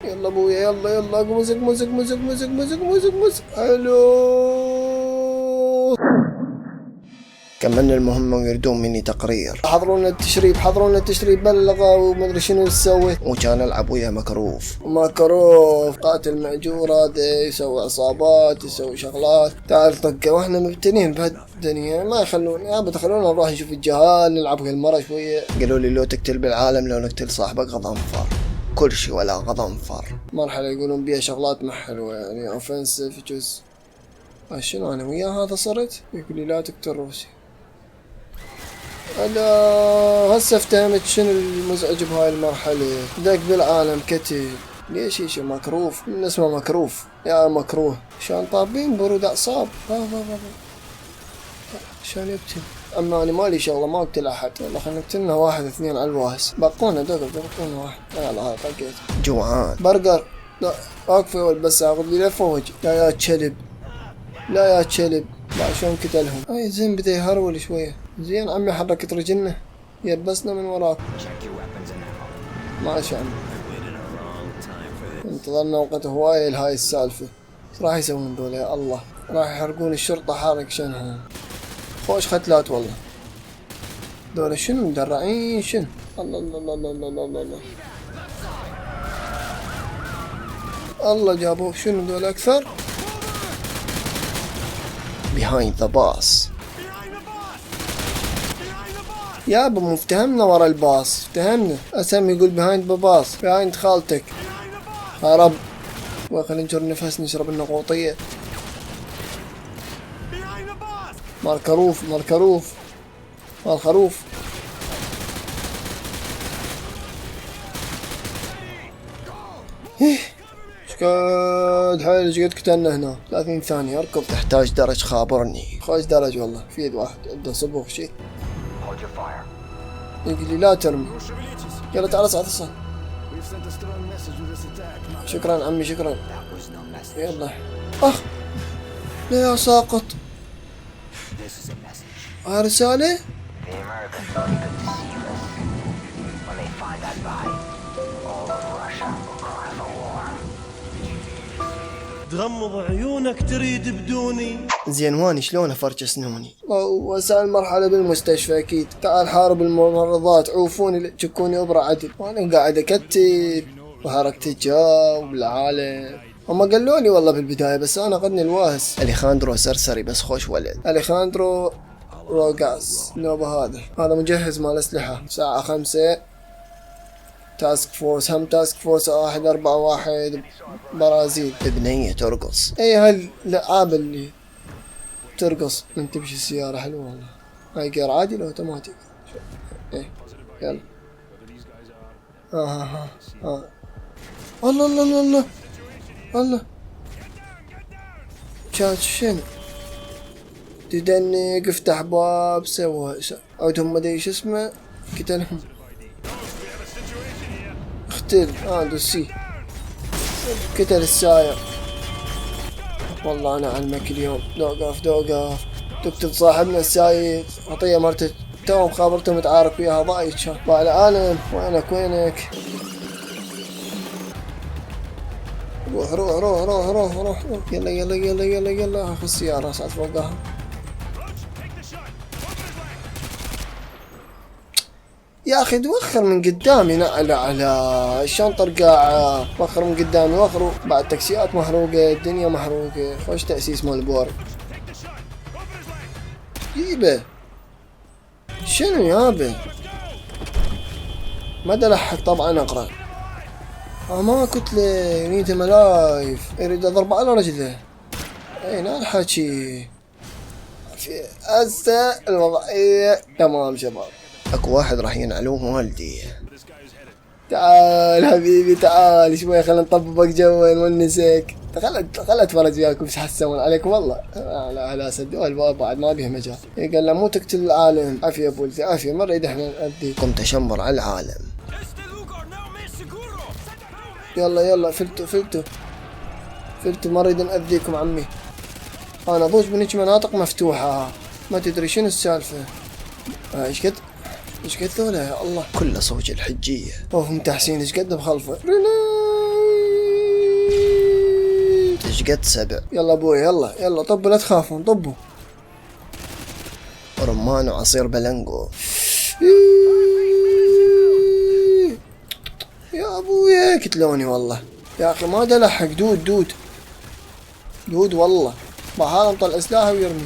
يلا ابويا يلا يلا اقمز اقمز اقمز اقمز اقمز اقمز اقمز. حلو. كملنا المهمة ويردون مني تقرير. حضرونا التشريب حضرونا التشريب بلغوا ومدري شنو نسوي. وكان العب ويا مكروف. مكروف قاتل مأجور هذا يسوي عصابات يسوي شغلات. تعال طقه واحنا مبتنين بهالدنيا ما يخلون يا بتخلونا نروح نشوف الجهال نلعب هالمرة شوية. قالوا لي لو تقتل بالعالم لو نقتل صاحبك غضنفر. كل شي ولا غضنفر. مرحلة يقولون بيها شغلات ما حلوة يعني اوفنسيف جزء. شنو انا وياه هذا صرت؟ يقول لي لا تقتل روسي. هذا هسه افتهمت شنو المزعج بهاي المرحلة. ذاك بالعالم كتل ليش يشي مكروف من اسمه مكروف يا مكروه. شان طابين برود اعصاب. شان يبتل. اما انا مالي شغله ما اقتل احد. والله خلينا نقتلنا واحد اثنين على الواهس. بقونا بقونا واحد. يلا هاي طقيت. جوعان. برجر. لا اقف يا ولد بس اخذ لي لفه وجه. لا يا كلب لا يا كلب. لا شلون قتلهم. هاي زين بدا يهرول شويه. زين عمي حركت رجلنا يلبسنا من وراك. ماشي عمي انتظرنا وقت هواية لهاي السالفة. ايش راح يسوون دول يا الله. راح يحرقون الشرطة حارق شنها. خوش ختلات والله دول. شنو مدرعين شنو. الله الله الله الله الله الله الله الله جابوه. شنو دول اكثر. behind the boss. يابا مو افتهمنا ورا الباص افتهمنا. اسامي يقول behind the boss behind خالتك. هرب. وخلينا نجر نفس نشرب النقوطية. ماركروف ماركروف مالخروف. شقد حيل شقد قتلنا هنا 30 ثانية. اركض. تحتاج درج خابرني. خوش درج والله في يد واحد عنده صبغ شيء. يقول لي لا ترمي. يلا تعال اصعد. شكرا عمي شكرا. يلا اخ لا يا ساقط. هاي رسالة. تغمض عيونك تريد بدوني. زين واني شلون افرج اسنوني. وسأل مرحلة بالمستشفى اكيد. تعال حارب الممرضات عوفوني تشكوني ابرة عدل. وانا قاعد اكتب وحركت الجو بالعالم. هم قالوا لي والله بالبداية بس انا قدني الواهس. اليخاندرو سرسري بس خوش ولد. اليخاندرو روغاس نوبة هذا مجهز مال اسلحة. ساعة 5 تاسك فورس. هم تاسك فورس 141 برازيل. بنية ترقص. اي هاللعابة اللي ترقص من تمشي السيارة حلوة والله. هاي غير عادي لو اوتوماتيك. ايه يلا. الله الله الله الله الله. شات شنو تدنق افتح باب سوى عودهم مدري شو اسمه قتلهم. اختل دوسي قتل الساير. والله انا علمك اليوم. دوقف تقتل صاحبنا السايق. عطيه مرته توم خابرته متعارك وياها ضايج. باع العالم وينك روح يلا اخذ السيارة صعد فوقها. يا اخي توخر من قدامي. لا الشنطة رقاعة. وخر من قدامي وخروا بعد تاكسيات محروقة. الدنيا محروقة. خوش تأسيس مال بوري. جيبه شنو يابا. ما دلحق طبعا اقرأ. ما كتلة نيته ملايف. يريد اضرب على رجله. اين الحكي في هسه الوضعية تمام شباب. اكو واحد راح ينعلوه والدي. تعال حبيبي تعال شوي خلينا نطبق جوا نونسك. خل اتفرج وياكم ايش حسون عليكم والله. لا سدوا الباب بعد ما بيه مجال. قال له مو تقتل العالم. عافية بولتي عافية ما نريد احنا نأذيك. قمت اشمر على العالم. يلا فلتوا ما نريد نأذيكم عمي. انا ضوج من هيك مناطق مفتوحة ما تدري شنو السالفة. ايش قد ذولا يا الله. كله صوج الحجية. هم تحسين ايش قد بخلفه. لقيت 7. يلا ابوي يلا طبوا لا تخافون طبوا. رمان وعصير بلنجو. يا ابوي قتلوني والله يا اخي ما دلحق. دود والله بحاول طلع سلاحه ويرمي.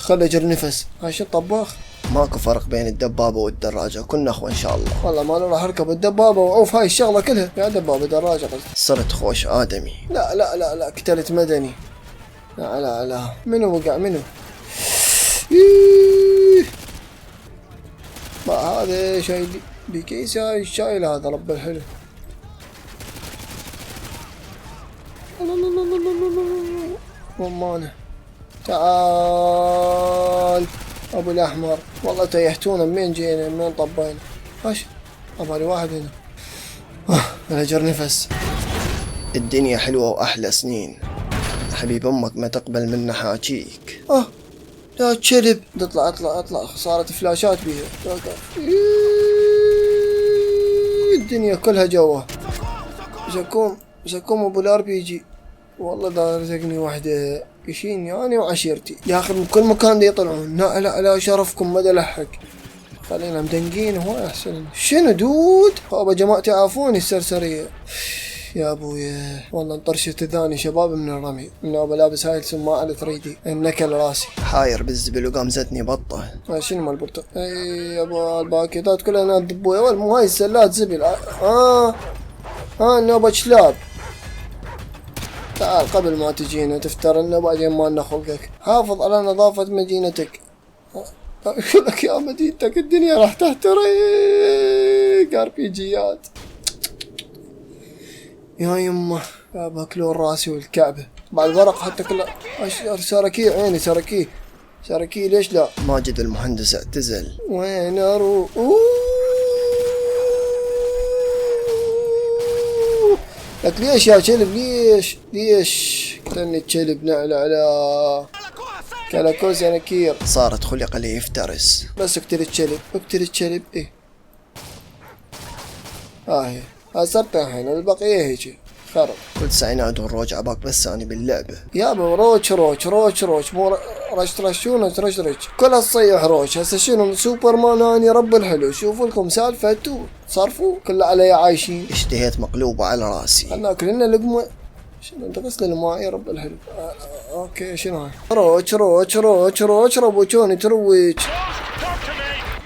خلي اجر نفس. هاي شو الطباخ؟ ماكو فرق بين الدبابة والدراجة، كنا اخوة ان شاء الله. والله ما راح اركب الدبابة واعوف هاي الشغلة كلها. يا دبابة دراجة قصدي. صرت خوش ادمي. لا قتلت مدني. لا منو وقع منو؟ ما هذا شايل بكيس هاي الشايل هذا رب الحلو. رمانة تعال ابو الاحمر. والله تيهتونا منين جينا منين طبينا. ايش ابالي واحد هنا. انا جر نفس. الدنيا حلوة واحلى سنين. حبيب امك ما تقبل منا حاجيك. لا تشرب. اطلع صارت فلاشات بيها. الدنيا كلها جوا. زكوم ابو الار بي جي. والله دا رزقني وحده يشيني انا وعشيرتي يا اخي من كل مكان دي يطلعون. لا شرفكم ما دلحق. خلينا مدنقين هو احسن. شنو دود؟ خابا جماعتي عافوني السرسريه يا ابويا. والله انطرشت اذاني شباب من الرمي. من لابس هاي السماعه على 3D النكل راسي. حاير بالزبل وقامزتني بطه. شنو مال البرتقال؟ اي ابو الباكيتات كلها ناد ابويا. مو هاي السلات زبل. النوبه شلاب. تعال قبل ما تجينا تفترنا بعدين ما لنا خلقك. حافظ على نظافة مدينتك. اقول لك يا مدينتك الدنيا راح تحترق. اربيجيات يا يمه يا باكلون راسي والكعبة. بعد الورق حتى كله سركي عيني سركي ليش لا. ماجد المهندس اعتزل. وين اروح؟ لك ليش يا كلب ليش كلني الكلب على كلاكوز انا كير. صارت خلق لي يفترس. بس اقتل الكلب ايه. هي صرت الحين البقية هيجي خرب. كل ساعة ينادون روج عباك بس اني باللعبة. يابا روج مو رشترشون ترشرش كلها تصيح روج. هسه شنو سوبرمان اني رب الحلو. شوفوا لكم سالفته صرفوا كله علي عايشين. اشتهيت مقلوبة على راسي. خلنا ناكل لنا لقمة. شنو انت غسل الماء يا رب الحلو. اوكي شنو هاي؟ روج ربوشوني تروج.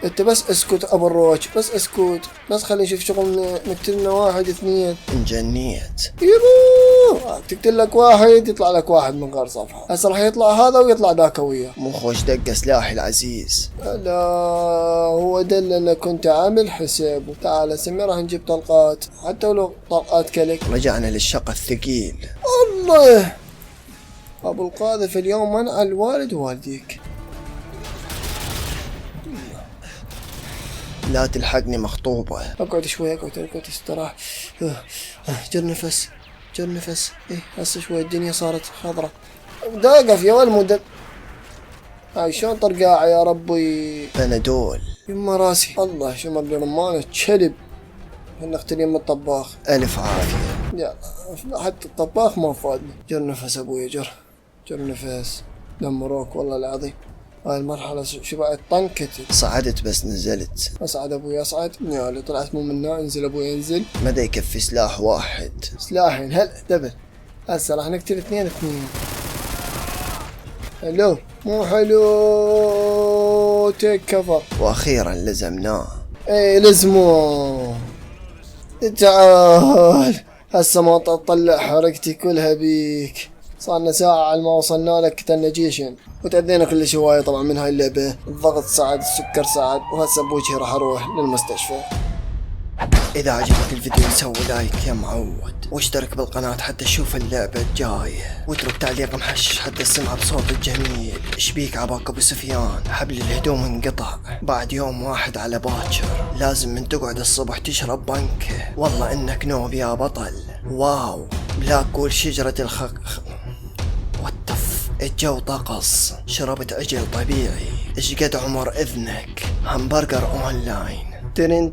انت بس اسكت ابو الروج بس اسكت. بس خلينا نشوف شغل نقتلنا 1 2. انجنيت يبو. تقتل لك واحد يطلع لك واحد من غير صفحة. هسه راح يطلع هذا ويطلع ذاك وياه. مو خوش دقة سلاحي العزيز. لا هو دل انا كنت عامل حسابه. تعال سمي راح نجيب طلقات حتى ولو طلقات كلك. رجعنا للشق الثقيل. الله ابو القاذف اليوم منع الوالد ووالديك. لا تلحقني مخطوبة. اقعد شوي اقعد استراح. جر نفس ايه هسه شوي الدنيا صارت خضرة. داقف يا ولد هاي شلون طرقاعة يا ربي. بنادول يما راسي. الله شمر لي رمانة كلب. نختلي من الطباخ. الف عافية. يلا حتى الطباخ ما فادني. جر نفس ابويا جر نفس. دمروك والله العظيم. هاي المرحلة شبعت طنكت. صعدت بس نزلت. اصعد ابوي اصعد. يا اللي طلعت مو منا. انزل ابوي انزل. مدى يكفي سلاح واحد. سلاحين هل دبل. هسه راح نقتل 2. حلو مو حلو. تيك كفر. واخيرا لزمناه. ايه لزموه. تعال هسه ما تطلع حركتي كلها بيك. صارنا ساعة على ما وصلنا لك قتلنا جيشين وتأذينا كل شوية طبعا من هاي اللعبة. الضغط صعد السكر صعد وهسه بوجهي راح اروح للمستشفى. اذا عجبك الفيديو سوي لايك يا معود واشترك بالقناة حتى تشوف اللعبة الجاية واترك تعليق محشش حتى تسمع بصوت الجميل. اشبيك عباك ابو سفيان؟ حبل الهدوم انقطع بعد يوم واحد على باكر. لازم من تقعد الصبح تشرب بنكة. والله انك نوب يا بطل. واو بلاك شجرة الجو طقص. شربت عجل طبيعي. ايش قد عمر اذنك؟ همبرجر اونلاين. ترن